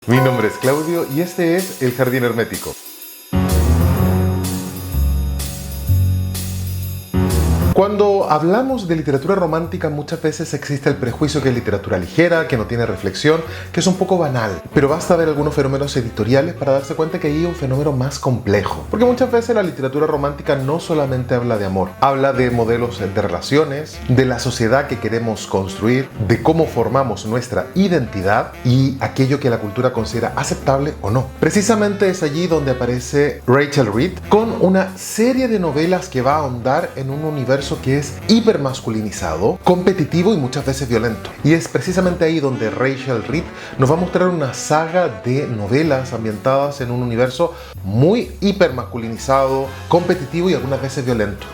Mi nombre es Claudio y este es El Jardín Hermético. Cuando hablamos de literatura romántica muchas veces existe el prejuicio que es literatura ligera, que no tiene reflexión, que es un poco banal. Pero basta ver algunos fenómenos editoriales para darse cuenta que hay un fenómeno más complejo. Porque muchas veces la literatura romántica no solamente habla de amor, habla de modelos de relaciones, de la sociedad que queremos construir, de cómo formamos nuestra identidad y aquello que la cultura considera aceptable o no. Precisamente es allí donde aparece Rachel Reed con una serie de novelas que va a ahondar en un universo que es hipermasculinizado, competitivo y muchas veces violento. Y es precisamente ahí donde Rachel Reed nos va a mostrar una saga de novelas ambientadas en un universo muy hipermasculinizado, competitivo y algunas veces violento.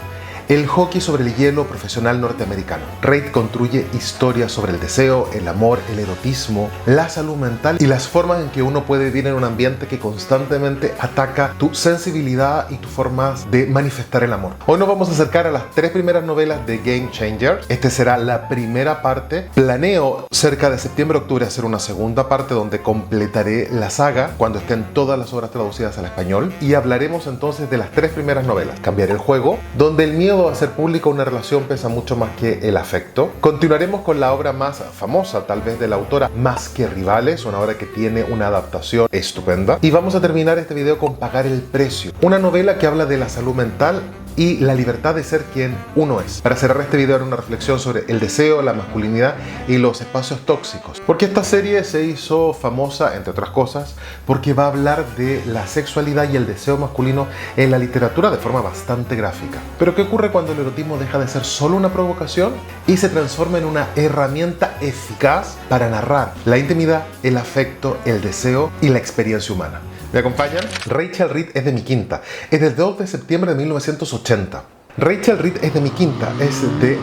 El hockey sobre el hielo profesional norteamericano. Reed construye historias sobre el deseo, el amor, el erotismo, la salud mental y las formas en que uno puede vivir en un ambiente que constantemente ataca tu sensibilidad y tus formas de manifestar el amor. Hoy nos vamos a acercar a las 3 primeras novelas de Game Changer. Esta será la primera parte. Planeo cerca de septiembre-octubre hacer una segunda parte donde completaré la saga cuando estén todas las obras traducidas al español y hablaremos entonces de las 3 primeras novelas. Cambiaré el juego, donde el miedo a hacer pública una relación pesa mucho más que el afecto. Continuaremos con la obra más famosa, tal vez de la autora, Más que Rivales, una obra que tiene una adaptación estupenda. Y vamos a terminar este video con Pagar el Precio, una novela que habla de la salud mental y la libertad de ser quien uno es. Para cerrar este video haré una reflexión sobre el deseo, la masculinidad y los espacios tóxicos. Porque esta serie se hizo famosa, entre otras cosas, porque va a hablar de la sexualidad y el deseo masculino en la literatura de forma bastante gráfica. Pero ¿qué ocurre cuando el erotismo deja de ser solo una provocación y se transforma en una herramienta eficaz para narrar la intimidad, el afecto, el deseo y la experiencia humana? ¿Me acompañan? Rachel Reed es de mi quinta. Es del 2 de septiembre de 1980. Rachel Reed es de mi quinta. Es de...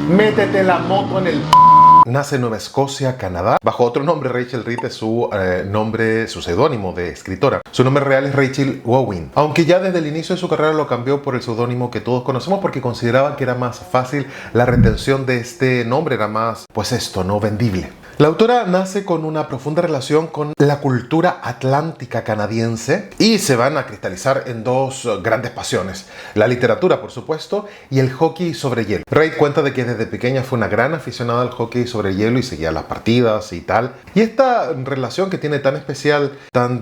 Métete la moto en el... Nace en Nueva Escocia, Canadá. Bajo otro nombre, Rachel Reed es su nombre, su seudónimo de escritora. Su nombre real es Rachel Wowen. Aunque ya desde el inicio de su carrera lo cambió por el seudónimo que todos conocemos porque consideraba que era más fácil la retención de este nombre, era más, pues esto, no vendible. La autora nace con una profunda relación con la cultura atlántica canadiense y se van a cristalizar en dos grandes pasiones: la literatura, por supuesto, y el hockey sobre hielo. Reid cuenta de que desde pequeña fue una gran aficionada al hockey sobre hielo y seguía las partidas y tal. Y esta relación que tiene tan especial, tan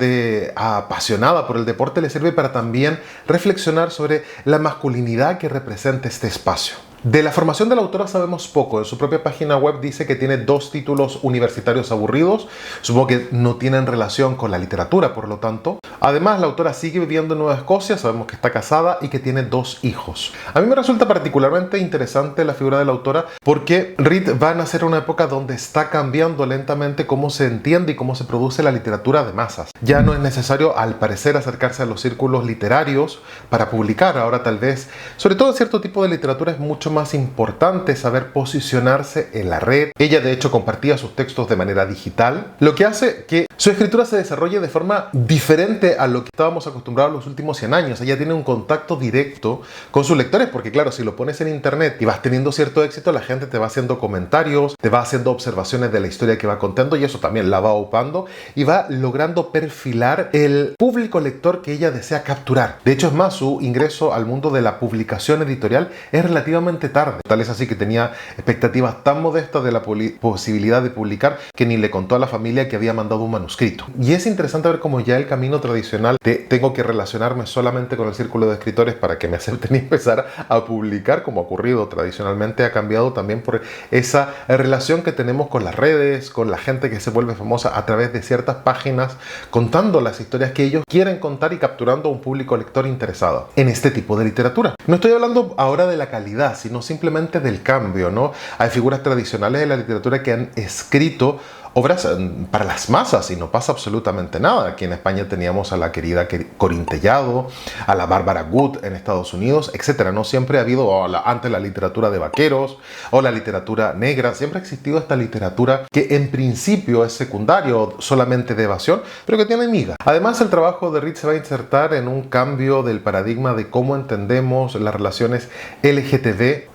apasionada por el deporte, le sirve para también reflexionar sobre la masculinidad que representa este espacio. De la formación de la autora sabemos poco. En su propia página web dice que tiene 2 títulos universitarios aburridos. Supongo que no tienen relación con la literatura, por lo tanto. Además, la autora sigue viviendo en Nueva Escocia, sabemos que está casada y que tiene 2 hijos. A mí me resulta particularmente interesante la figura de la autora porque Reed va a nacer en una época donde está cambiando lentamente cómo se entiende y cómo se produce la literatura de masas. Ya no es necesario, al parecer, acercarse a los círculos literarios para publicar. Ahora tal vez, sobre todo en cierto tipo de literatura, es mucho más importante saber posicionarse en la red. Ella de hecho compartía sus textos de manera digital, lo que hace que su escritura se desarrolle de forma diferente a lo que estábamos acostumbrados los últimos 100 años. Ella tiene un contacto directo con sus lectores porque claro, si lo pones en internet y vas teniendo cierto éxito, la gente te va haciendo comentarios, te va haciendo observaciones de la historia que va contando y eso también la va upando y va logrando perfilar el público lector que ella desea capturar. De hecho es más, su ingreso al mundo de la publicación editorial es relativamente tarde. Tal es así que tenía expectativas tan modestas de la posibilidad de publicar que ni le contó a la familia que había mandado un manuscrito. Y es interesante ver cómo ya el camino tradicional de tengo que relacionarme solamente con el círculo de escritores para que me acepten y empezar a publicar, como ha ocurrido tradicionalmente, ha cambiado también por esa relación que tenemos con las redes, con la gente que se vuelve famosa a través de ciertas páginas, contando las historias que ellos quieren contar y capturando a un público lector interesado en este tipo de literatura. No estoy hablando ahora de la calidad, sino simplemente del cambio, ¿no? Hay figuras tradicionales de la literatura que han escrito obras para las masas y no pasa absolutamente nada. Aquí en España teníamos a la querida Corín Tellado, a la Bárbara Good en Estados Unidos, etc. No siempre ha habido antes la literatura de vaqueros o la literatura negra. Siempre ha existido esta literatura que en principio es secundario, solamente de evasión, pero que tiene miga. Además, el trabajo de Reed se va a insertar en un cambio del paradigma de cómo entendemos las relaciones LGTBQ+,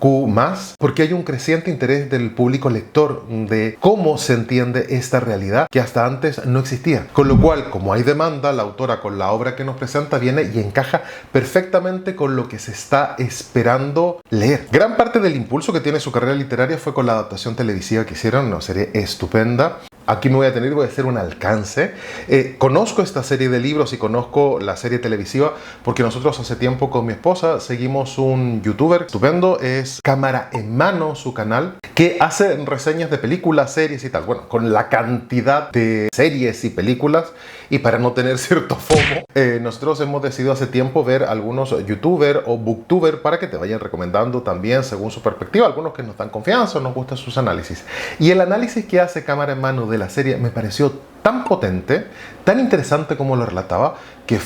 porque hay un creciente interés del público lector de cómo se entiende tener esta realidad que hasta antes no existía. Con lo cual, como hay demanda, la autora con la obra que nos presenta viene y encaja perfectamente con lo que se está esperando leer. Gran parte del impulso que tiene su carrera literaria fue con la adaptación televisiva que hicieron, una serie estupenda. Aquí me voy a hacer un alcance. Conozco esta serie de libros y conozco la serie televisiva porque nosotros hace tiempo con mi esposa seguimos un youtuber estupendo, es Cámara en Mano su canal, que hace reseñas de películas, series y tal. Bueno, con la cantidad de series y películas, y para no tener cierto FOMO, nosotros hemos decidido hace tiempo ver algunos youtubers o booktuber para que te vayan recomendando también según su perspectiva, algunos que nos dan confianza o nos gustan sus análisis. Y el análisis que hace Cámara en Mano de la serie me pareció tan potente, tan interesante como lo relataba, que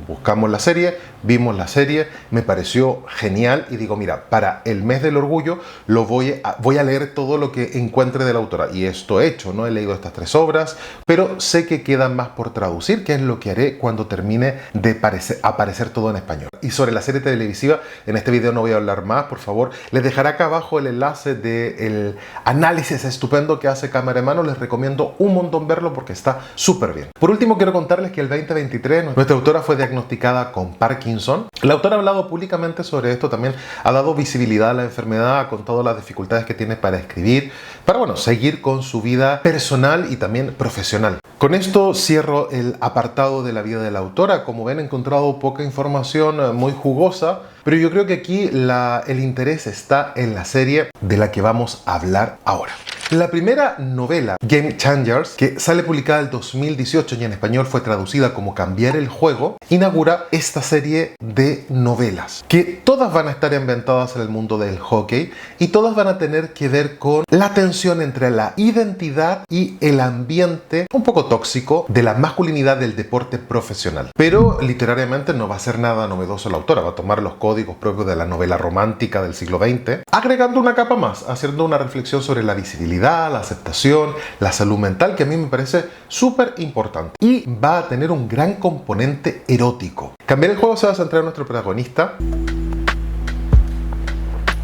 buscamos la serie, vimos la serie, me pareció genial y digo, mira, para el mes del orgullo voy a leer todo lo que encuentre de la autora. Y esto he hecho, ¿no? He leído estas 3 obras, pero sé que quedan más por traducir, que es lo que haré cuando termine de aparecer todo en español. Y sobre la serie televisiva, en este video no voy a hablar más, por favor, les dejaré acá abajo el enlace del análisis estupendo que hace Cámara en Mano. Les recomiendo un montón verlo porque está súper bien. Por último, quiero contarles que el 2023 nuestra autora fue diagnosticada con Parkinson. La autora ha hablado públicamente sobre esto, también ha dado visibilidad a la enfermedad, ha contado las dificultades que tiene para escribir, para seguir con su vida personal y también profesional. Con esto cierro el apartado de la vida de la autora. Como ven, he encontrado poca información muy jugosa, pero yo creo que aquí el interés está en la serie de la que vamos a hablar ahora. La primera novela, Game Changers, que sale publicada en 2018 y en español fue traducida como Cambiar el Juego, inaugura esta serie de novelas, que todas van a estar ambientadas en el mundo del hockey y todas van a tener que ver con la tensión entre la identidad y el ambiente un poco tóxico de la masculinidad del deporte profesional. Pero literariamente no va a ser nada novedoso la autora, va a tomar los códigos propios de la novela romántica del siglo XX, agregando una capa más, haciendo una reflexión sobre la visibilidad, la aceptación, la salud mental, que a mí me parece súper importante. Y va a tener un gran componente erótico. Cambiar el Juego se va a centrar en nuestro protagonista,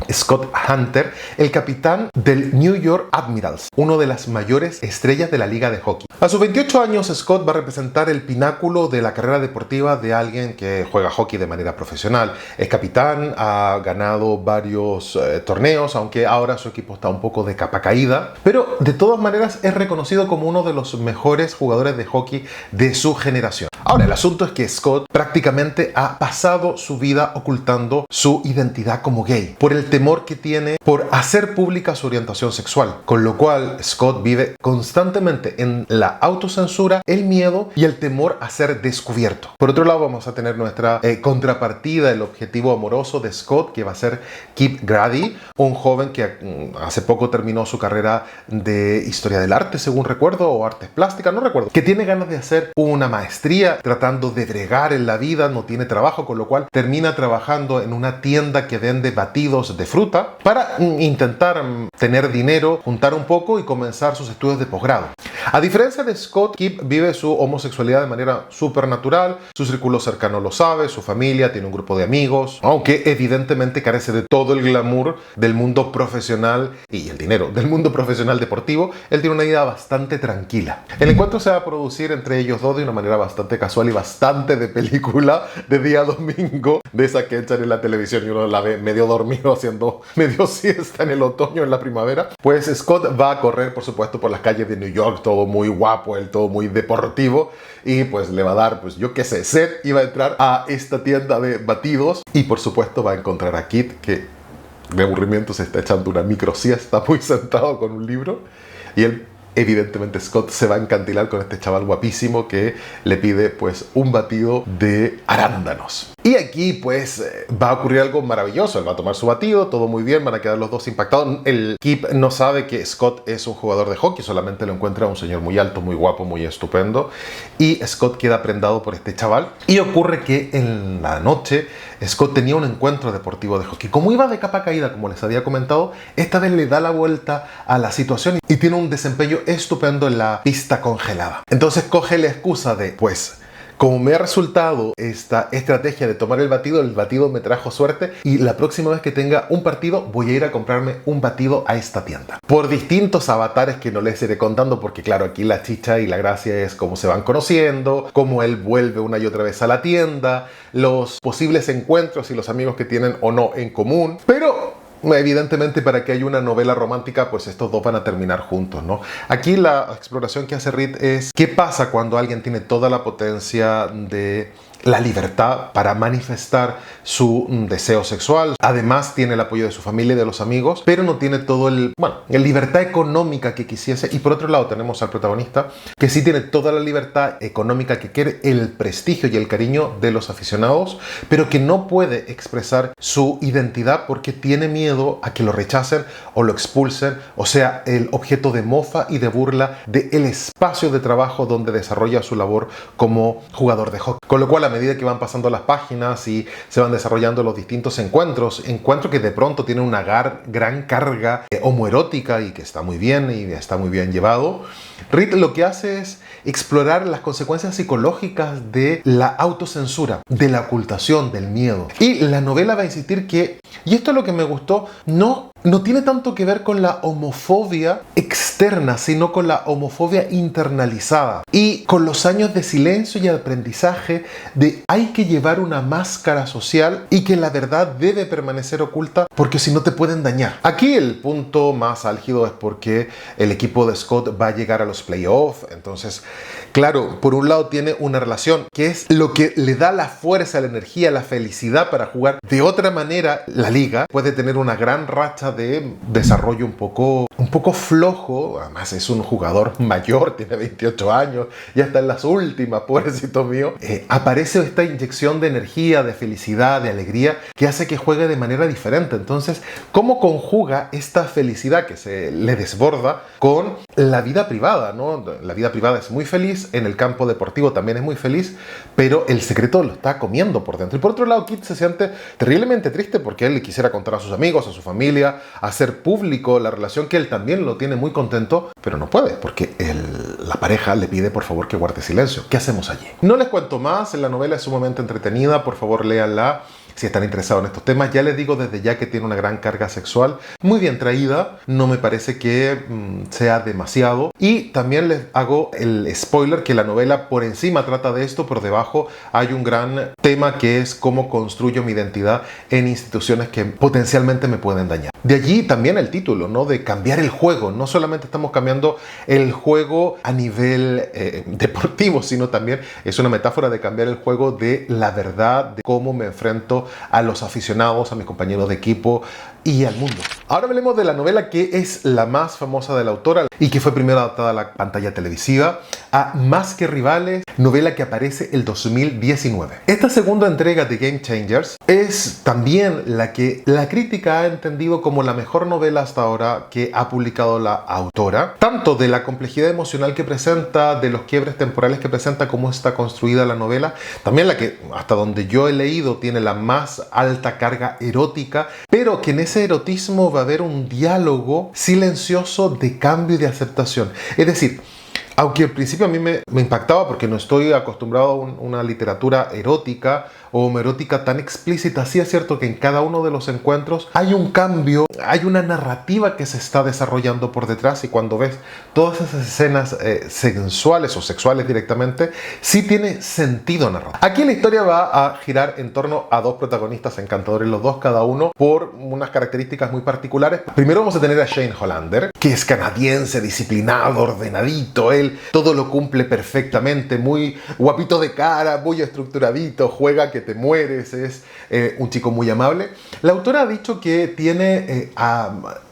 Scott Hunter, el capitán del New York Admirals, uno de las mayores estrellas de la liga de hockey. A sus 28 años, Scott va a representar el pináculo de la carrera deportiva de alguien que juega hockey de manera profesional. Es capitán, ha ganado varios torneos, aunque ahora su equipo está un poco de capa caída, pero de todas maneras es reconocido como uno de los mejores jugadores de hockey de su generación. Ahora, el asunto es que Scott prácticamente ha pasado su vida ocultando su identidad como gay, por el temor que tiene por hacer pública su orientación sexual, con lo cual Scott vive constantemente en la autocensura, el miedo y el temor a ser descubierto. Por otro lado, vamos a tener nuestra contrapartida, el objetivo amoroso de Scott, que va a ser Kip Grady, un joven que hace poco terminó su carrera de historia del arte, según recuerdo, o artes plásticas, no recuerdo, que tiene ganas de hacer una maestría tratando de bregar en la vida, no tiene trabajo, con lo cual termina trabajando en una tienda que vende batidos de fruta para intentar tener dinero, juntar un poco y comenzar sus estudios de posgrado. A diferencia de Scott, Kip vive su homosexualidad de manera súper natural, su círculo cercano lo sabe, su familia, tiene un grupo de amigos, aunque evidentemente carece de todo el glamour del mundo profesional y el dinero del mundo profesional deportivo. Él tiene una vida bastante tranquila. El encuentro se va a producir entre ellos dos de una manera bastante casual y bastante de película de día domingo, de esa que echan en la televisión y uno la ve medio dormido haciendo medio siesta en el otoño, en la primavera. Pues Scott va a correr, por supuesto, por las calles de New York, todo muy guapo, él todo muy deportivo, y pues le va a dar, pues yo qué sé, sed, y va a entrar a esta tienda de batidos y por supuesto va a encontrar a Kit, que de aburrimiento se está echando una micro siesta muy sentado con un libro, y él, evidentemente, Scott se va a encantilar con este chaval guapísimo que le pide pues un batido de arándanos. Y aquí pues va a ocurrir algo maravilloso. Él va a tomar su batido, todo muy bien, van a quedar los dos impactados. El Kip no sabe que Scott es un jugador de hockey, solamente lo encuentra un señor muy alto, muy guapo, muy estupendo. Y Scott queda prendado por este chaval. Y ocurre que en la noche Scott tenía un encuentro deportivo de hockey. Como iba de capa caída, como les había comentado, esta vez le da la vuelta a la situación y tiene un desempeño estupendo en la pista congelada. Entonces coge la excusa de, pues, como me ha resultado esta estrategia de tomar el batido me trajo suerte y la próxima vez que tenga un partido voy a ir a comprarme un batido a esta tienda. Por distintos avatares que no les iré contando porque claro, aquí la chicha y la gracia es cómo se van conociendo, cómo él vuelve una y otra vez a la tienda, los posibles encuentros y los amigos que tienen o no en común, pero evidentemente para que haya una novela romántica pues estos dos van a terminar juntos, ¿no? Aquí la exploración que hace Reed es qué pasa cuando alguien tiene toda la potencia de la libertad para manifestar su deseo sexual. Además tiene el apoyo de su familia y de los amigos, pero no tiene todo la libertad económica que quisiese. Y por otro lado tenemos al protagonista que sí tiene toda la libertad económica que quiere, el prestigio y el cariño de los aficionados, pero que no puede expresar su identidad porque tiene miedo a que lo rechacen o lo expulsen, o sea, el objeto de mofa y de burla del espacio de trabajo donde desarrolla su labor como jugador de hockey. Con lo cual, a medida que van pasando las páginas y se van desarrollando los distintos encuentros que de pronto tienen una gran carga homoerótica y que está muy bien llevado, Reed lo que hace es explorar las consecuencias psicológicas de la autocensura, de la ocultación, del miedo. Y la novela va a insistir que, y esto es lo que me gustó, no tiene tanto que ver con la homofobia externa, sino con la homofobia internalizada. Y con los años de silencio y aprendizaje de hay que llevar una máscara social y que la verdad debe permanecer oculta porque si no te pueden dañar. Aquí el punto más álgido es porque el equipo de Scott va a llegar a los playoffs. Entonces, claro, por un lado tiene una relación que es lo que le da la fuerza, la energía, la felicidad para jugar. De otra manera, la liga puede tener una gran racha de desarrollo un poco flojo. Además es un jugador mayor, tiene 28 años, ya está en las últimas, pobrecito mío. Aparece esta inyección de energía, de felicidad, de alegría que hace que juegue de manera diferente. Entonces, ¿cómo conjuga esta felicidad que se le desborda con la vida privada, ¿no? La vida privada es muy feliz, en el campo deportivo también es muy feliz, pero el secreto lo está comiendo por dentro. Y por otro lado, Kit se siente terriblemente triste porque él le quisiera contar a sus amigos, a su familia, hacer público la relación que él también lo tiene muy contento, pero no puede porque la pareja le pide por favor que guarde silencio. ¿Qué hacemos allí? No les cuento más, la novela es sumamente entretenida, por favor léanla. Si están interesados en estos temas, ya les digo desde ya que tiene una gran carga sexual, muy bien traída, no me parece que sea demasiado. Y también les hago el spoiler que la novela por encima trata de esto, por debajo hay un gran tema que es cómo construyo mi identidad en instituciones que potencialmente me pueden dañar. De allí también el título, ¿no? De cambiar el juego. No solamente estamos cambiando el juego a nivel deportivo, sino también es una metáfora de cambiar el juego de la verdad, de cómo me enfrento a los aficionados, a mis compañeros de equipo y al mundo. Ahora hablemos de la novela que es la más famosa de la autora y que fue primero adaptada a la pantalla televisiva, a Más que Rivales, novela que aparece el 2019. Esta segunda entrega de Game Changers es también la que la crítica ha entendido como la mejor novela hasta ahora que ha publicado la autora, tanto de la complejidad emocional que presenta, de los quiebres temporales que presenta, cómo está construida la novela, también la que hasta donde yo he leído tiene la más alta carga erótica, pero que en ese erotismo va a haber un diálogo silencioso de cambio y de aceptación. Es decir, aunque al principio a mí me impactaba porque no estoy acostumbrado a una literatura erótica o homoerótica tan explícita, sí es cierto que en cada uno de los encuentros hay un cambio, hay una narrativa que se está desarrollando por detrás y cuando ves todas esas escenas sensuales o sexuales directamente, sí tiene sentido narrar. Aquí la historia va a girar en torno a dos protagonistas encantadores, los dos cada uno por unas características muy particulares. Primero vamos a tener a Shane Hollander, que es canadiense, disciplinado, ordenadito, él todo lo cumple perfectamente, muy guapito de cara, muy estructuradito, juega que te mueres, es un chico muy amable. La autora ha dicho que tiene,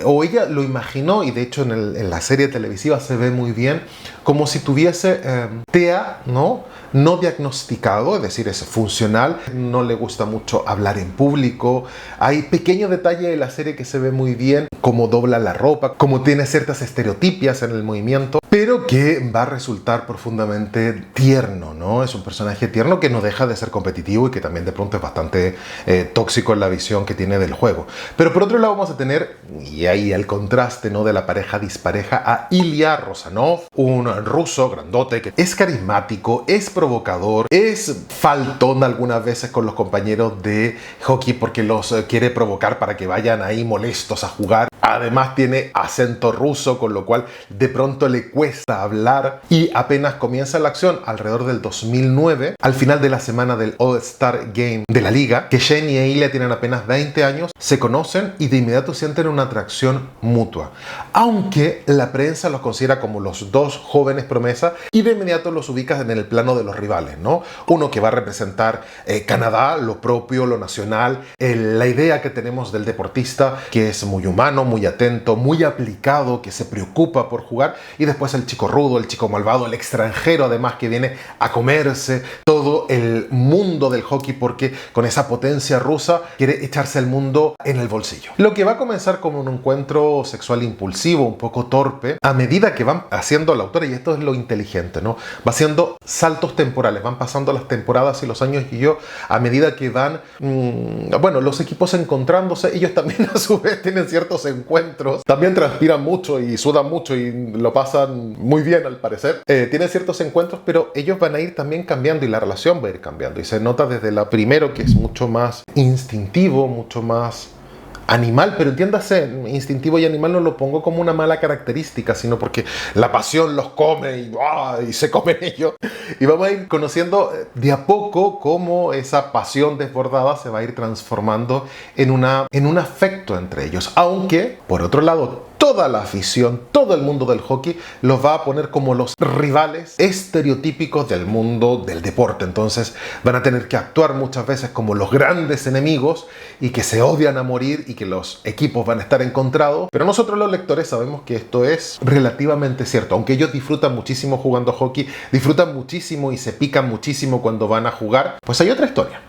o ella lo imaginó, y de hecho en la serie televisiva se ve muy bien, como si tuviese TEA, no diagnosticado, es decir, es funcional, no le gusta mucho hablar en público. Hay pequeños detalles de la serie que se ve muy bien, cómo dobla la ropa, cómo tiene ciertas estereotipias en el movimiento, pero que va a resultar profundamente tierno, ¿no? Es un personaje tierno que no deja de ser competitivo y que también de pronto es bastante tóxico en la visión que tiene del juego. Pero por otro lado vamos a tener, y ahí el contraste, ¿no?, de la pareja dispareja, a Ilya Rosanov, un ruso grandote que es carismático, es provocador, es faltón algunas veces con los compañeros de hockey porque los quiere provocar para que vayan ahí molestos a jugar. Además tiene acento ruso, con lo cual de pronto le cuesta hablar, y apenas comienza la acción, alrededor del 2009, al final de la semana del All-Star Game de la liga, que Shane y Ilya tienen apenas 20 años, se conocen y de inmediato sienten una atracción mutua. Aunque la prensa los considera como los dos jóvenes promesas y de inmediato los ubica en el plano de los rivales, ¿no? Uno que va a representar Canadá, lo propio, lo nacional, la idea que tenemos del deportista, que es muy humano, muy atento, muy aplicado, que se preocupa por jugar, y después el chico rudo, el chico malvado, el extranjero además que viene a comerse todo el mundo del hockey porque con esa potencia rusa quiere echarse el mundo en el bolsillo. Lo que va a comenzar como un encuentro sexual impulsivo, un poco torpe, a medida que van haciendo la autora, y esto es lo inteligente, ¿no? Va haciendo saltos temporales, van pasando las temporadas y los años, y a medida que van, bueno, los equipos encontrándose, ellos también a su vez tienen ciertos encuentros, también transpiran mucho y sudan mucho y lo pasan muy bien al parecer, tienen ciertos encuentros, pero ellos van a ir también cambiando y la relación va a ir cambiando, y se nota desde la primero que es mucho más instintivo, mucho más animal, pero entiéndase, instintivo y animal no lo pongo como una mala característica, sino porque la pasión los come y se comen ellos, y vamos a ir conociendo de a poco cómo esa pasión desbordada se va a ir transformando en un afecto entre ellos, aunque por otro lado toda la afición, todo el mundo del hockey los va a poner como los rivales estereotípicos del mundo del deporte. Entonces van a tener que actuar muchas veces como los grandes enemigos y que se odian a morir y que los equipos van a estar encontrados. Pero nosotros los lectores sabemos que esto es relativamente cierto. Aunque ellos disfrutan muchísimo jugando hockey, disfrutan muchísimo y se pican muchísimo cuando van a jugar, pues hay otra historia.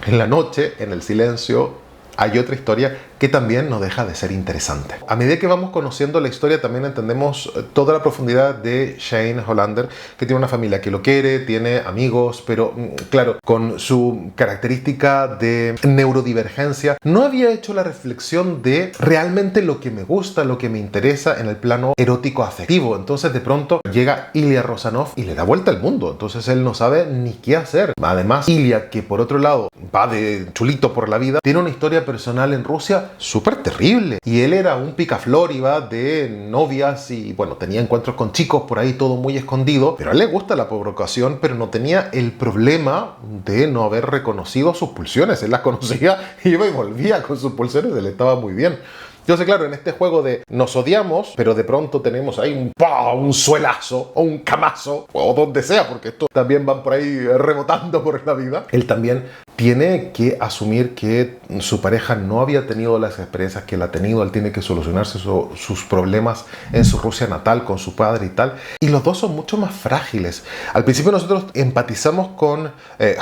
En la noche, en el silencio, hay otra historia que también no deja de ser interesante. A medida que vamos conociendo la historia también entendemos toda la profundidad de Shane Hollander, que tiene una familia que lo quiere, tiene amigos, pero claro, con su característica de neurodivergencia, no había hecho la reflexión de realmente lo que me gusta, lo que me interesa en el plano erótico afectivo. Entonces de pronto llega Ilya Rosanov y le da vuelta al mundo, entonces él no sabe ni qué hacer. Además, Ilya, que por otro lado va de chulito por la vida, tiene una historia personal en Rusia súper terrible, y él era un picaflor, iba de novias y bueno, tenía encuentros con chicos por ahí, todo muy escondido, pero a él le gusta la provocación, pero no tenía el problema de no haber reconocido sus pulsiones. Él las conocía, iba y volvía con sus pulsiones, él estaba muy bien. Entonces, claro, en este juego de nos odiamos, pero de pronto tenemos ahí un suelazo o un camazo o donde sea, porque estos también van por ahí rebotando por la vida. Él también tiene que asumir que su pareja no había tenido las experiencias que él ha tenido. Él tiene que solucionarse sus problemas en su Rusia natal con su padre y tal. Y los dos son mucho más frágiles. Al principio nosotros empatizamos con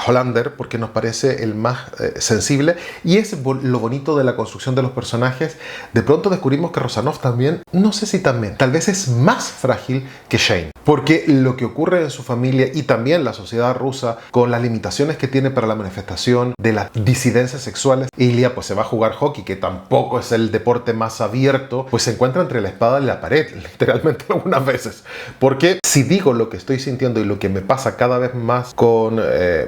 Hollander porque nos parece el más sensible, y es lo bonito de la construcción de los personajes. De pronto descubrimos que Rosanov también, no sé si también, tal vez es más frágil que Shane, porque lo que ocurre en su familia y también la sociedad rusa, con las limitaciones que tiene para la manifestación de las disidencias sexuales, Ilya pues se va a jugar hockey, que tampoco es el deporte más abierto, pues se encuentra entre la espada y la pared, literalmente algunas veces, porque si digo lo que estoy sintiendo y lo que me pasa cada vez más con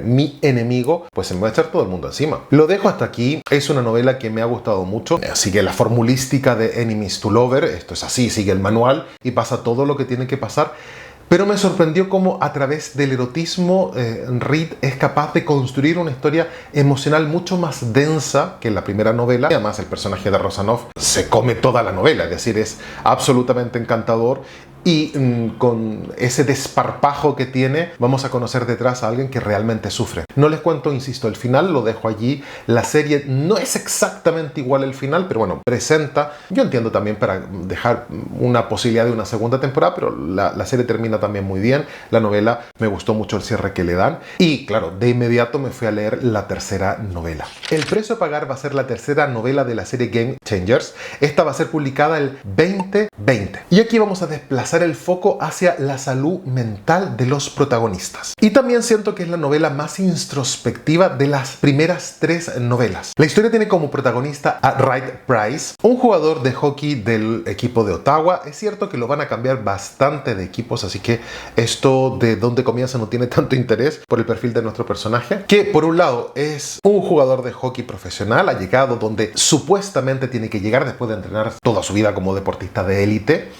mi enemigo, pues se me va a echar todo el mundo encima. Lo dejo hasta aquí. Es una novela que me ha gustado mucho, sigue la formulística de Enemies to Lover, esto es así, sigue el manual y pasa todo lo que tiene que pasar. Pero me sorprendió cómo a través del erotismo Reed es capaz de construir una historia emocional mucho más densa que en la primera novela. Y además el personaje de Rosanov se come toda la novela, es decir, es absolutamente encantador. Y con ese desparpajo que tiene, vamos a conocer detrás a alguien que realmente sufre. No les cuento, insisto, el final, lo dejo allí. La serie no es exactamente igual al final, pero bueno, presenta, yo entiendo también para dejar una posibilidad de una segunda temporada, pero la serie termina también muy bien. La novela, me gustó mucho el cierre que le dan. Y claro, de inmediato me fui a leer la tercera novela. El precio a pagar va a ser la tercera novela de la serie Game Changers. Esta va a ser publicada el 2020. Y aquí vamos a desplazar pasar el foco hacia la salud mental de los protagonistas. Y también siento que es la novela más introspectiva de las primeras 3 novelas. La historia tiene como protagonista a Wright Price, un jugador de hockey del equipo de Ottawa. Es cierto que lo van a cambiar bastante de equipos, así que esto de dónde comienza no tiene tanto interés por el perfil de nuestro personaje, que por un lado es un jugador de hockey profesional, ha llegado donde supuestamente tiene que llegar después de entrenar toda su vida como deportista de élite.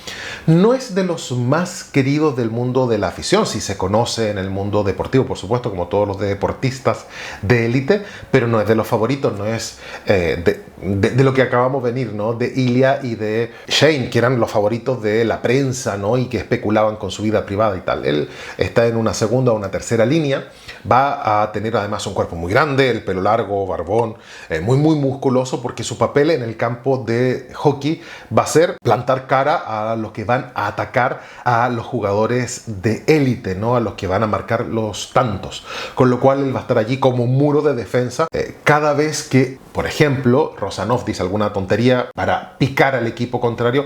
No es de los más queridos del mundo de la afición, si se conoce en el mundo deportivo, por supuesto, como todos los deportistas de élite, pero no es de los favoritos, no es de lo que acabamos de venir, ¿no? De Ilya y de Shane, que eran los favoritos de la prensa, ¿no? Y que especulaban con su vida privada y tal. Él está en una segunda o una tercera línea, va a tener además un cuerpo muy grande, el pelo largo, barbón, muy musculoso, porque su papel en el campo de hockey va a ser plantar cara a los que van a atacar a los jugadores de élite, ¿no? A los que van a marcar los tantos, con lo cual él va a estar allí como un muro de defensa cada vez que, por ejemplo, Rosanov dice alguna tontería para picar al equipo contrario.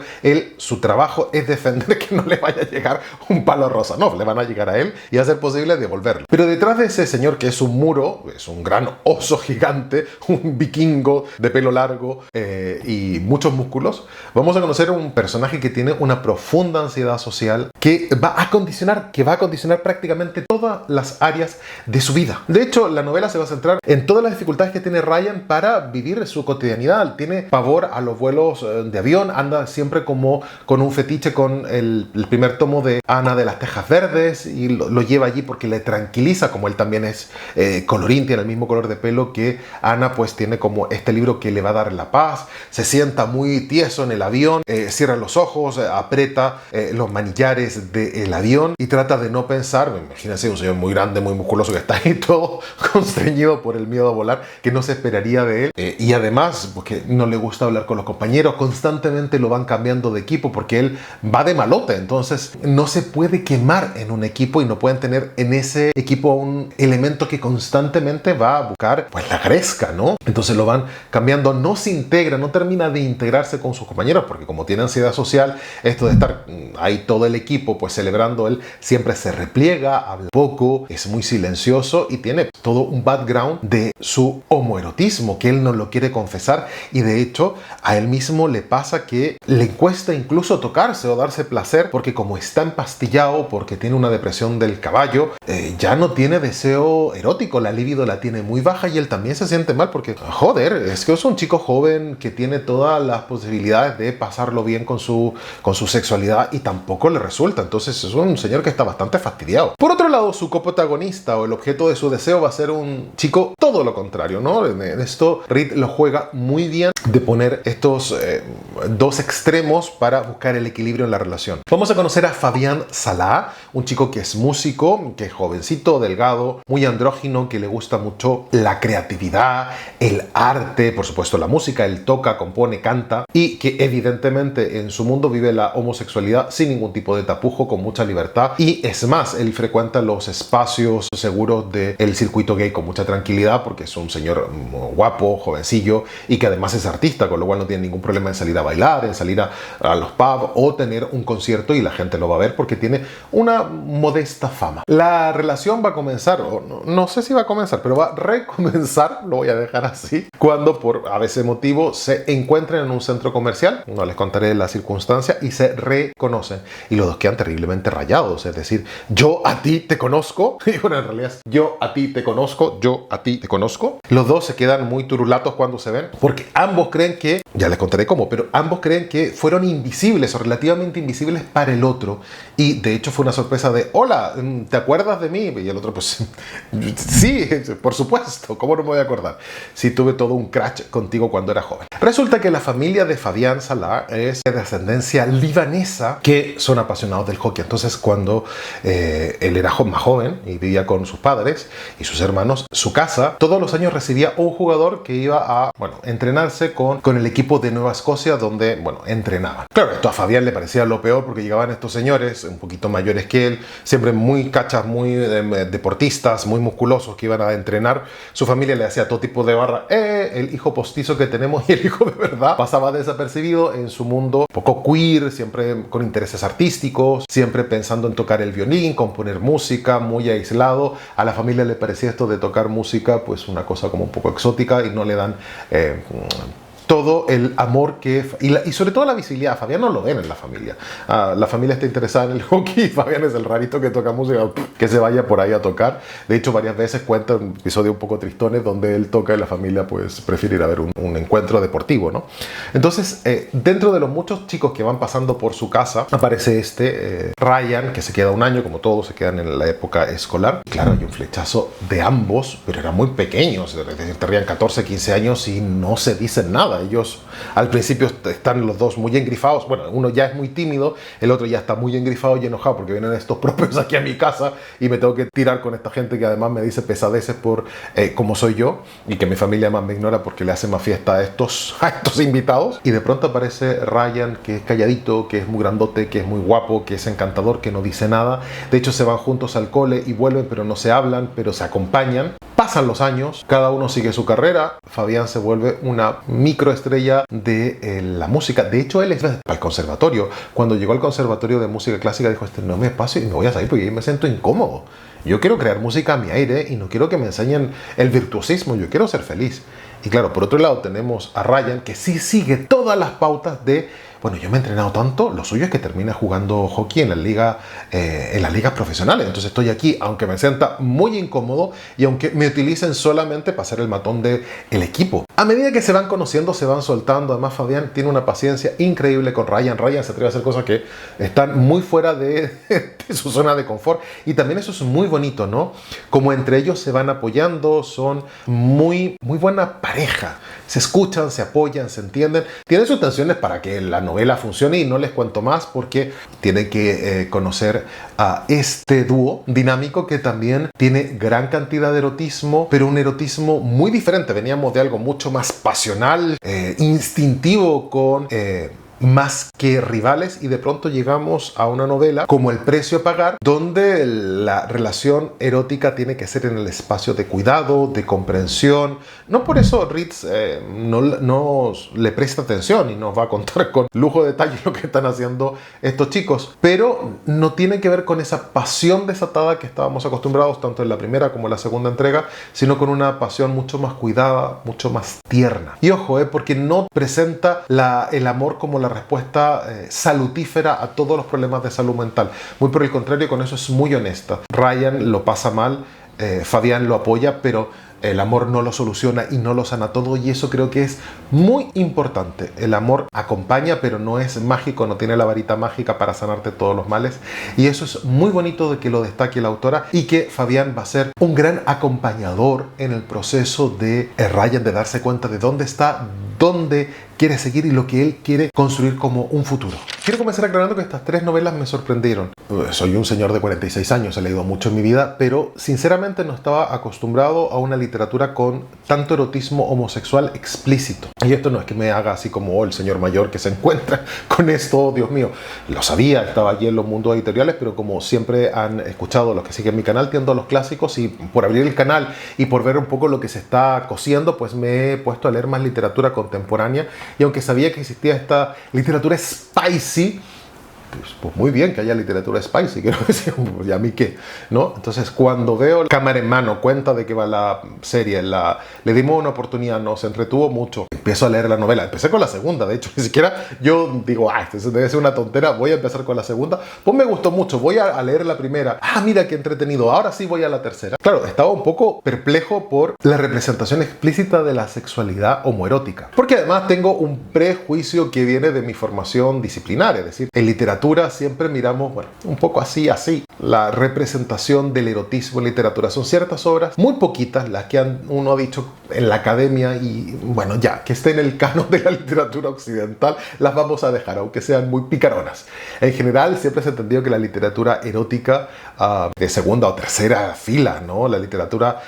Su trabajo es defender que no le vaya a llegar un palo a Rosanov, le van a llegar a él y a ser posible devolverlo. Pero detrás de ese señor, que es un muro, es un gran oso gigante, un vikingo de pelo largo y muchos músculos, vamos a conocer un personaje que tiene una profunda ansiedad social que va a condicionar prácticamente todas las áreas de su vida. De hecho, la novela se va a centrar en todas las dificultades que tiene Ryan para vivir su cotidianidad. Tiene pavor a los vuelos de avión, anda siempre como con un fetiche con el primer tomo de Ana de las Tejas Verdes y lo lleva allí porque le tranquiliza, como él también es colorín, tiene el mismo color de pelo que Ana, pues tiene como este libro que le va a dar la paz. Se sienta muy tieso en el avión, cierra los ojos, aprieta los manillares del avión y trata de no pensar. Imagínense un señor muy grande, muy musculoso que está ahí todo constreñido por el miedo a volar, que no se esperaría de él, y además porque no le gusta hablar con los compañeros, constantemente lo van cambiando de equipo porque él va de malote, entonces no se puede quemar en un equipo y no pueden tener en ese equipo un elemento que constantemente va a buscar pues la gresca, ¿no? Entonces lo van cambiando, no se integra, no termina de integrarse con sus compañeros porque como tiene ansiedad social, esto de estar ahí todo el equipo pues celebrando, él siempre se repliega, habla poco, es muy silencioso y tiene todo un background de su homoerotismo que él no lo quiere confesar, y de hecho a él mismo le pasa que le cuesta incluso tocarse o darse placer porque como está empastillado, porque tiene una depresión del caballo, ya no tiene deseo erótico, la libido la tiene muy baja y él también se siente mal porque joder, es que es un chico joven que tiene todas las posibilidades de pasarlo bien con su sexualidad y tampoco le resulta, entonces es un señor que está bastante fastidiado. Por otro lado, su coprotagonista o el objeto de su deseo va a ser un chico todo lo contrario, ¿no? En esto Reed lo juega muy bien de poner estos dos extremos para buscar el equilibrio en la relación. Vamos a conocer a Fabián Salah, un chico que es músico, que es jovencito, delgado, muy andrógino, que le gusta mucho la creatividad, el arte, por supuesto la música, él toca, compone, canta y que evidentemente en su mundo vive la homosexualidad sin ningún tipo de tapujo, con mucha libertad, y es más, él frecuenta los espacios seguros del circuito gay con mucha tranquilidad porque es un señor guapo, jovencillo y que además es artista, con lo cual no tiene ningún problema en salir a bailar, en salir a los pubs o tener un concierto y la gente lo va a ver porque tiene una modesta fama. La relación va a comenzar, o no sé si va a comenzar, pero va a recomenzar, lo voy a dejar así, cuando por a veces motivo se encuentran en un centro comercial, no les contaré la circunstancia, y se reconocen y los dos quedan terriblemente rayados, es decir, yo a ti te conozco, y bueno, en realidad es yo a ti te conozco, yo a ti te conozco. Los dos se quedan muy turulatos cuando se ven porque ambos creen que, ya les contaré cómo, pero ambos creen que fueron invisibles o relativamente invisibles para el otro, y de hecho fue una sorpresa de hola, ¿te acuerdas de mí? Y el otro pues sí, por supuesto, ¿cómo no me voy a acordar? Sí, tuve todo un crash contigo cuando era joven. Resulta que la familia de Fabián Salah es de ascendencia libanesa, que son apasionados del hockey. Entonces cuando él era más joven y vivía con sus padres y sus hermanos, su casa todos los años recibía un jugador que iba a, entrenarse con el equipo de Nueva Escocia donde, entrenaban. Claro, esto a Fabián le parecía lo peor porque llegaban estos señores un poquito mayores que él, siempre muy cachas, muy deportistas, muy musculosos que iban a entrenar. Su familia le hacía todo tipo de barra. El hijo postizo que tenemos y el hijo de verdad pasaba desapercibido en su mundo un poco queer, siempre con intereses artísticos, siempre pensando en tocar el violín, componer música, muy aislado. A la familia le parecía esto de tocar música pues una cosa como un poco exótica y no le dan todo el amor y sobre todo la visibilidad. A Fabián no lo ven en la familia. La familia está interesada en el hockey y Fabián es el rarito que toca música, que se vaya por ahí a tocar. De hecho, varias veces cuenta un episodio un poco tristones donde él toca y la familia pues prefiere ir a ver un encuentro deportivo, ¿no? Entonces, dentro de los muchos chicos que van pasando por su casa, aparece Ryan, que se queda un año, como todos se quedan en la época escolar. Claro, hay un flechazo de ambos, pero eran muy pequeños, es decir, tenían 14, 15 años y no se dicen nada. Ellos al principio están los dos muy engrifados. Bueno, uno ya es muy tímido, el otro ya está muy engrifado y enojado porque vienen estos propios aquí a mi casa y me tengo que tirar con esta gente que además me dice pesadeces por cómo soy yo y que mi familia más me ignora porque le hace más fiesta a estos invitados. Y de pronto aparece Ryan, que es calladito, que es muy grandote, que es muy guapo, que es encantador, que no dice nada. De hecho, se van juntos al cole y vuelven, pero no se hablan, pero se acompañan. Pasan los años, cada uno sigue su carrera. Fabián se vuelve una microestrella de la música. De hecho, él es al conservatorio. Cuando llegó al conservatorio de música clásica, dijo, este no me espacio y me voy a salir porque ahí me siento incómodo. Yo quiero crear música a mi aire y no quiero que me enseñen el virtuosismo. Yo quiero ser feliz. Y claro, por otro lado tenemos a Ryan, que sí sigue todas las pautas de, bueno, yo me he entrenado tanto, lo suyo es que termine jugando hockey en las ligas profesionales. Entonces estoy aquí, aunque me sienta muy incómodo y aunque me utilicen solamente para ser el matón del equipo. A medida que se van conociendo, se van soltando. Además, Fabián tiene una paciencia increíble con Ryan. Ryan se atreve a hacer cosas que están muy fuera de su zona de confort. Y también eso es muy bonito, ¿no? Como entre ellos se van apoyando, son muy buena pareja. Se escuchan, se apoyan, se entienden. Tienen sus tensiones para que la novela funcione y no les cuento más porque tienen que conocer a este dúo dinámico que también tiene gran cantidad de erotismo, pero un erotismo muy diferente. Veníamos de algo mucho más pasional, instintivo, con más que rivales, y de pronto llegamos a una novela como El precio a pagar, donde la relación erótica tiene que ser en el espacio de cuidado, de comprensión. No por eso Ritz no le presta atención y nos va a contar con lujo de detalle lo que están haciendo estos chicos, pero no tiene que ver con esa pasión desatada que estábamos acostumbrados tanto en la primera como en la segunda entrega, sino con una pasión mucho más cuidada, mucho más tierna. Y ojo, porque no presenta el amor como la respuesta salutífera a todos los problemas de salud mental. Muy por el contrario, con eso es muy honesta. Ryan lo pasa mal, Fabián lo apoya, pero el amor no lo soluciona y no lo sana todo, y eso creo que es muy importante. El amor acompaña, pero no es mágico, no tiene la varita mágica para sanarte todos los males, y eso es muy bonito de que lo destaque la autora, y que Fabián va a ser un gran acompañador en el proceso de Ryan de darse cuenta de dónde está, dónde quiere seguir y lo que él quiere construir como un futuro. Quiero comenzar aclarando que estas tres novelas me sorprendieron. Soy un señor de 46 años, he leído mucho en mi vida, pero sinceramente no estaba acostumbrado a una literatura con tanto erotismo homosexual explícito. Y esto no es que me haga así como el señor mayor que se encuentra con esto, oh, Dios mío. Lo sabía, estaba allí en los mundos editoriales, pero como siempre han escuchado los que siguen mi canal, tiendo a los clásicos, y por abrir el canal y por ver un poco lo que se está cosiendo, pues me he puesto a leer más literatura contemporánea. Y aunque sabía que existía esta literatura spicy, pues muy bien que haya literatura spicy, quiero decir, ¿y a mí qué? ¿No? Entonces, cuando veo Cámara en mano, cuenta de que va la serie, le dimos una oportunidad, nos entretuvo mucho. Empiezo a leer la novela, empecé con la segunda, de hecho, ni siquiera yo digo, esto debe ser una tontera, voy a empezar con la segunda. Pues me gustó mucho, voy a leer la primera. Mira qué entretenido, ahora sí voy a la tercera. Claro, estaba un poco perplejo por la representación explícita de la sexualidad homoerótica, porque además tengo un prejuicio que viene de mi formación disciplinaria, es decir, en literatura siempre miramos, bueno, un poco así, la representación del erotismo en literatura. Son ciertas obras, muy poquitas, las que uno ha dicho en la academia, y bueno, ya, que esté en el canon de la literatura occidental, las vamos a dejar, aunque sean muy picaronas. En general, siempre se ha entendido que la literatura erótica de segunda o tercera fila, ¿no? La literatura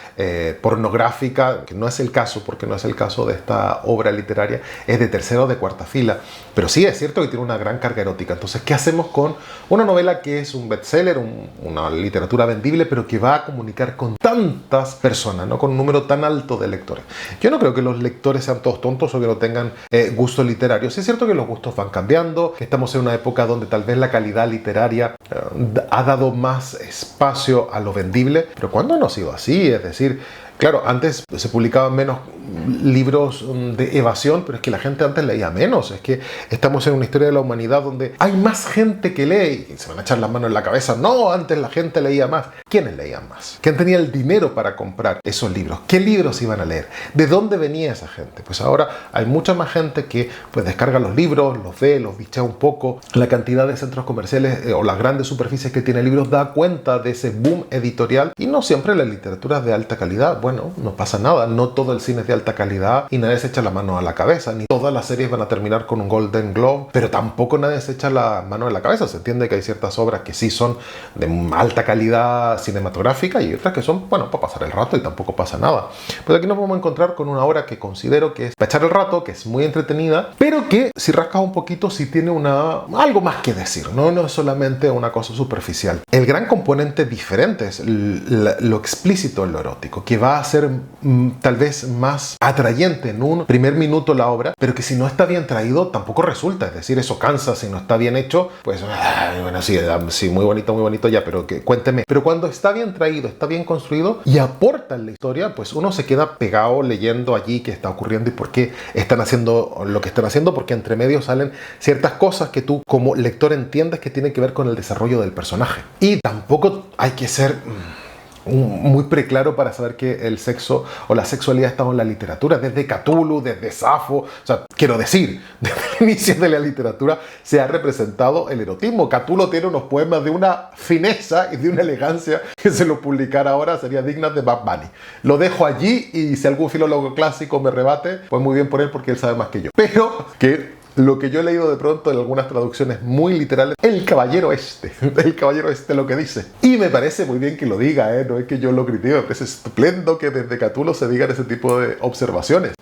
pornográfica, que no es el caso, porque no es el caso de esta obra literaria, es de tercera o de cuarta fila. Pero sí es cierto que tiene una gran carga erótica. Entonces, ¿qué ¿Qué hacemos con una novela que es un bestseller, una literatura vendible, pero que va a comunicar con tantas personas, ¿no? Con un número tan alto de lectores? Yo no creo que los lectores sean todos tontos o que no tengan gustos literarios. Sí es cierto que los gustos van cambiando, que estamos en una época donde tal vez la calidad literaria ha dado más espacio a lo vendible, pero ¿cuándo no ha sido así? Es decir, claro, antes se publicaban menos libros de evasión, pero es que la gente antes leía menos. Es que estamos en una historia de la humanidad donde hay más gente que lee y se van a echar las manos en la cabeza. No, antes la gente leía más. ¿Quiénes leían más? ¿Quién tenía el dinero para comprar esos libros? ¿Qué libros iban a leer? ¿De dónde venía esa gente? Pues ahora hay mucha más gente que pues descarga los libros, los ve, los bichea un poco. La cantidad de centros comerciales o las grandes superficies que tiene libros da cuenta de ese boom editorial, y no siempre la literatura es de alta calidad. Bueno, no pasa nada, no todo el cine es de alta calidad y nadie se echa la mano a la cabeza, ni todas las series van a terminar con un Golden Globe, pero tampoco nadie se echa la mano a la cabeza. Se entiende que hay ciertas obras que sí son de alta calidad cinematográfica y otras que son, bueno, para pasar el rato y tampoco pasa nada. Pues aquí nos vamos a encontrar con una obra que considero que es para echar el rato, que es muy entretenida, pero que si rascas un poquito sí tiene algo más que decir, ¿no? No es solamente una cosa superficial. El gran componente diferente es lo explícito en lo erótico, que va a ser tal vez más atrayente en un primer minuto la obra, pero que si no está bien traído tampoco resulta. Es decir, eso cansa si no está bien hecho. Pues bueno, sí, muy bonito ya, pero cuénteme. Pero cuando está bien traído, está bien construido y aporta en la historia, pues uno se queda pegado leyendo allí qué está ocurriendo y por qué están haciendo lo que están haciendo, porque entre medio salen ciertas cosas que tú como lector entiendes que tienen que ver con el desarrollo del personaje. Y tampoco hay que ser muy preclaro para saber que el sexo o la sexualidad está en la literatura. Desde Cthulhu, desde Safo, o sea, quiero decir, desde el inicio de la literatura se ha representado el erotismo. Cthulhu tiene unos poemas de una fineza y de una elegancia que se lo publicara ahora sería digna de Bad Bunny. Lo dejo allí y si algún filólogo clásico me rebate, pues muy bien por él, porque él sabe más que yo. Pero que lo que yo he leído de pronto en algunas traducciones muy literales, el caballero este lo que dice. Y me parece muy bien que lo diga, no es que yo lo critique, me parece estupendo que desde Cthulhu se digan ese tipo de observaciones.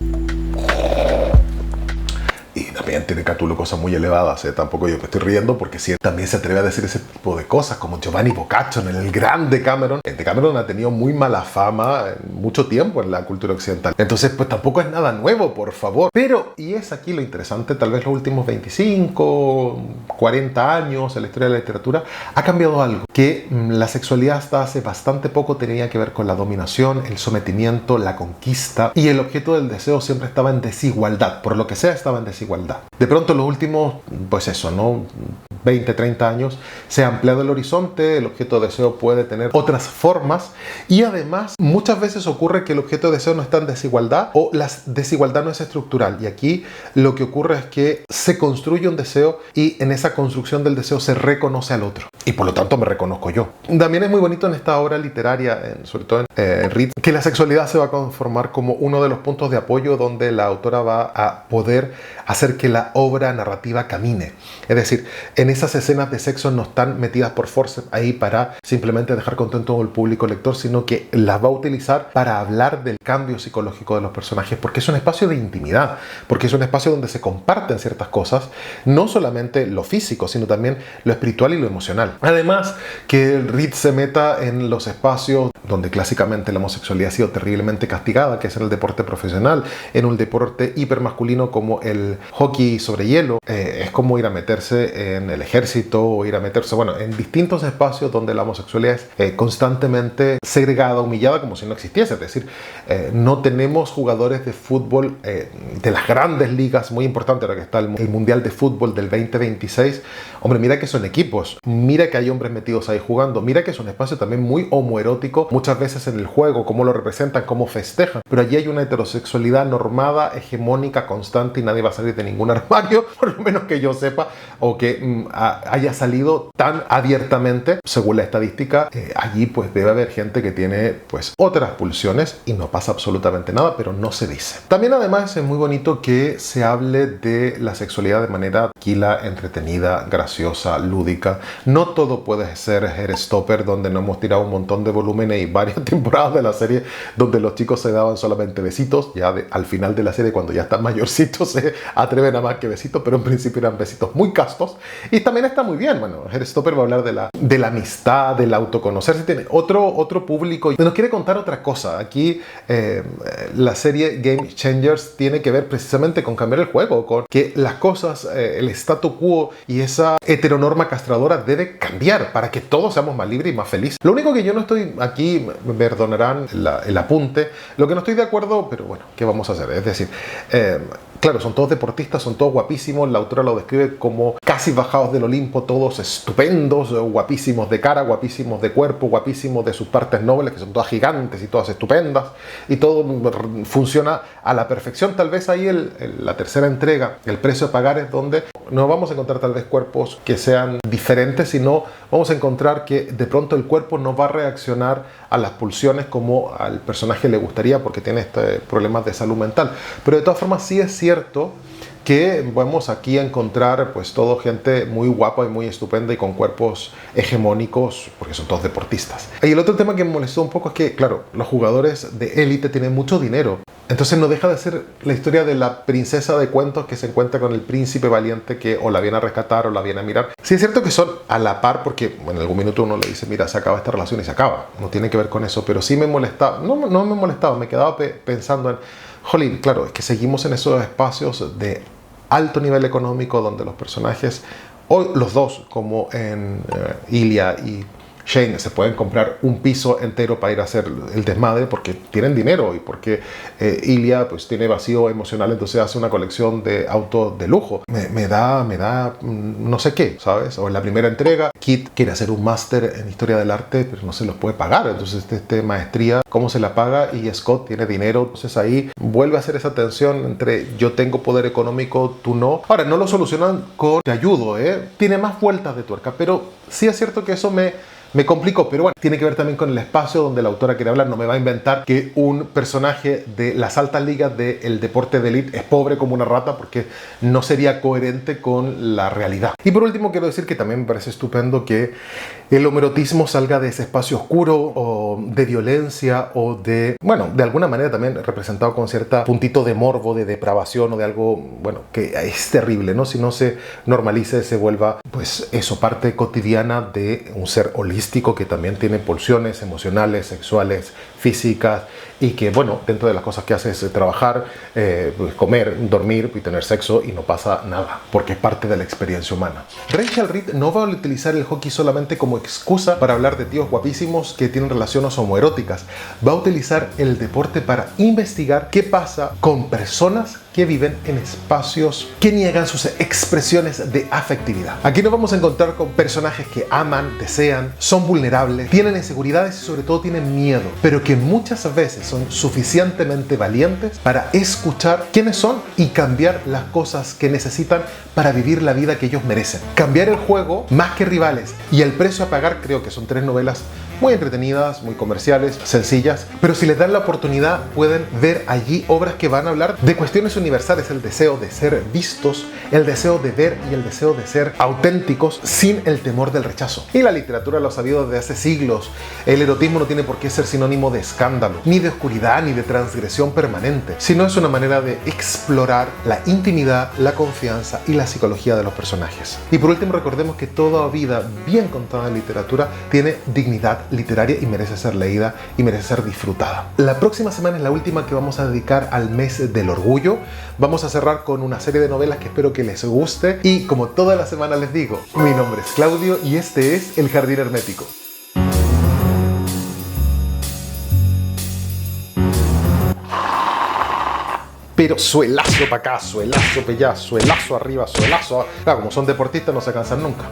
Y también tiene Cthulhu cosas muy elevadas, tampoco yo me estoy riendo, porque sí, también se atreve a decir ese tipo de cosas, como Giovanni Boccaccio en el gran Decameron. El Decameron ha tenido muy mala fama mucho tiempo en la cultura occidental. Entonces, pues tampoco es nada nuevo, por favor. Pero, y es aquí lo interesante, tal vez los últimos 25, 40 años en la historia de la literatura, ha cambiado algo. Que la sexualidad hasta hace bastante poco tenía que ver con la dominación, el sometimiento, la conquista, y el objeto del deseo siempre estaba en desigualdad. Por lo que sea, estaba en desigualdad. De pronto en los últimos, pues eso, ¿no? 20, 30 años, se ha ampliado el horizonte, el objeto de deseo puede tener otras formas y además muchas veces ocurre que el objeto de deseo no está en desigualdad o la desigualdad no es estructural, y aquí lo que ocurre es que se construye un deseo y en esa construcción del deseo se reconoce al otro y por lo tanto me reconozco yo. También es muy bonito en esta obra literaria, sobre todo en Reed, que la sexualidad se va a conformar como uno de los puntos de apoyo donde la autora va a poder hacer que la obra narrativa camine. Es decir, en esas escenas de sexo no están metidas por force ahí para simplemente dejar contento al público lector, sino que las va a utilizar para hablar del cambio psicológico de los personajes, porque es un espacio de intimidad, porque es un espacio donde se comparten ciertas cosas, no solamente lo físico, sino también lo espiritual y lo emocional. Además, que Reed se meta en los espacios donde clásicamente la homosexualidad ha sido terriblemente castigada, que es en el deporte profesional, en un deporte hipermasculino como el hockey sobre hielo. Es como ir a meterse en el ejército o ir a meterse, bueno, en distintos espacios donde la homosexualidad es constantemente segregada, humillada, como si no existiese. Es decir, no tenemos jugadores de fútbol de las grandes ligas, muy importante ahora que está el Mundial de Fútbol del 2026. Hombre, mira que son equipos, mira que hay hombres metidos ahí jugando, mira que es un espacio también muy homoerótico, muchas veces en el juego, cómo lo representan, cómo festejan, pero allí hay una heterosexualidad normada, hegemónica, constante, y nadie va a salir de ningún armario, por lo menos que yo sepa, o que haya salido tan abiertamente. Según la estadística, allí pues debe haber gente que tiene pues otras pulsiones y no pasa absolutamente nada, pero no se dice. También además es muy bonito que se hable de la sexualidad de manera tranquila, entretenida, graciosa, lúdica. No todo puede ser Hairstopper, donde no hemos tirado un montón de volúmenes y varias temporadas de la serie donde los chicos se daban solamente besitos. Ya al final de la serie, cuando ya están mayorcitos, se atreven a más más que besitos, pero en principio eran besitos muy castos. Y también está muy bien, bueno, Heartstopper va a hablar de la amistad, del autoconocerse. Tiene otro público y nos quiere contar otra cosa. Aquí la serie Game Changers tiene que ver precisamente con cambiar el juego, con que las cosas, el statu quo y esa heteronorma castradora debe cambiar para que todos seamos más libres y más felices. Lo único que yo no estoy aquí, me perdonarán el apunte, lo que no estoy de acuerdo, pero bueno, ¿qué vamos a hacer? Es decir, claro, son todos deportistas, son todos guapísimos, la autora lo describe como casi bajados del Olimpo, todos estupendos, guapísimos de cara, guapísimos de cuerpo, guapísimos de sus partes nobles, que son todas gigantes y todas estupendas, y todo funciona a la perfección. Tal vez ahí la tercera entrega, el precio a pagar, es donde no vamos a encontrar tal vez cuerpos que sean diferentes, sino vamos a encontrar que de pronto el cuerpo no va a reaccionar a las pulsiones como al personaje le gustaría porque tiene problemas de salud mental. Pero de todas formas sí es cierto que vamos aquí a encontrar pues todo gente muy guapa y muy estupenda y con cuerpos hegemónicos porque son todos deportistas. Y el otro tema que me molestó un poco es que, claro, los jugadores de élite tienen mucho dinero. Entonces no deja de ser la historia de la princesa de cuentos que se encuentra con el príncipe valiente que o la viene a rescatar o la viene a mirar. Sí es cierto que son a la par porque en algún minuto uno le dice, mira, se acaba esta relación y se acaba. No tiene que ver con eso, pero sí me molestaba. No me molestaba, me quedaba pensando en, jolín, claro, es que seguimos en esos espacios de alto nivel económico donde los personajes, o los dos, como en Ilia y Shane, se pueden comprar un piso entero para ir a hacer el desmadre porque tienen dinero y porque Ilia pues tiene vacío emocional, entonces hace una colección de autos de lujo. Me da no sé qué, ¿sabes? O en la primera entrega, Kit quiere hacer un máster en historia del arte, pero no se los puede pagar. Entonces maestría, ¿cómo se la paga? Y Scott tiene dinero. Entonces ahí vuelve a hacer esa tensión entre yo tengo poder económico, tú no. Ahora, no lo solucionan con te ayudo, tiene más vueltas de tuerca, pero sí es cierto que eso me complicó, pero bueno, tiene que ver también con el espacio donde la autora quiere hablar. No me va a inventar que un personaje de las altas ligas del deporte de élite es pobre como una rata porque no sería coherente con la realidad. Y por último quiero decir que también me parece estupendo que el homoerotismo salga de ese espacio oscuro o de violencia o de alguna manera también representado con cierto puntito de morbo, de depravación o de algo, bueno, que es terrible, ¿no? Si no se normalice, se vuelva, pues eso, parte cotidiana de un ser holístico que también tiene pulsiones emocionales, sexuales, físicas y que, bueno, dentro de las cosas que hace es trabajar, pues comer, dormir y tener sexo y no pasa nada porque es parte de la experiencia humana. Rachel Reed no va a utilizar el hockey solamente como excusa para hablar de tíos guapísimos que tienen relaciones homoeróticas. Va a utilizar el deporte para investigar qué pasa con personas que viven en espacios que niegan sus expresiones de afectividad. Aquí nos vamos a encontrar con personajes que aman, desean, son vulnerables, tienen inseguridades y sobre todo tienen miedo, pero que muchas veces son suficientemente valientes para escuchar quiénes son y cambiar las cosas que necesitan para vivir la vida que ellos merecen. Cambiar el juego más que rivales y el precio a pagar, creo que son 3 novelas muy entretenidas, muy comerciales, sencillas, pero si les dan la oportunidad pueden ver allí obras que van a hablar de cuestiones universales, el deseo de ser vistos, el deseo de ver y el deseo de ser auténticos sin el temor del rechazo. Y la literatura lo ha sabido desde hace siglos. El erotismo no tiene por qué ser sinónimo de escándalo, ni de oscuridad, ni de transgresión permanente, sino es una manera de explorar la intimidad, la confianza y la psicología de los personajes. Y por último, recordemos que toda vida bien contada en literatura tiene dignidad literaria y merece ser leída y merece ser disfrutada. La próxima semana es la última que vamos a dedicar al mes del orgullo. Vamos a cerrar con una serie de novelas que espero que les guste y como toda la semana les digo, mi nombre es Claudio y este es El Jardín Hermético. Pero suelazo para acá, suelazo para allá, suelazo arriba, suelazo. Claro, como son deportistas no se cansan nunca.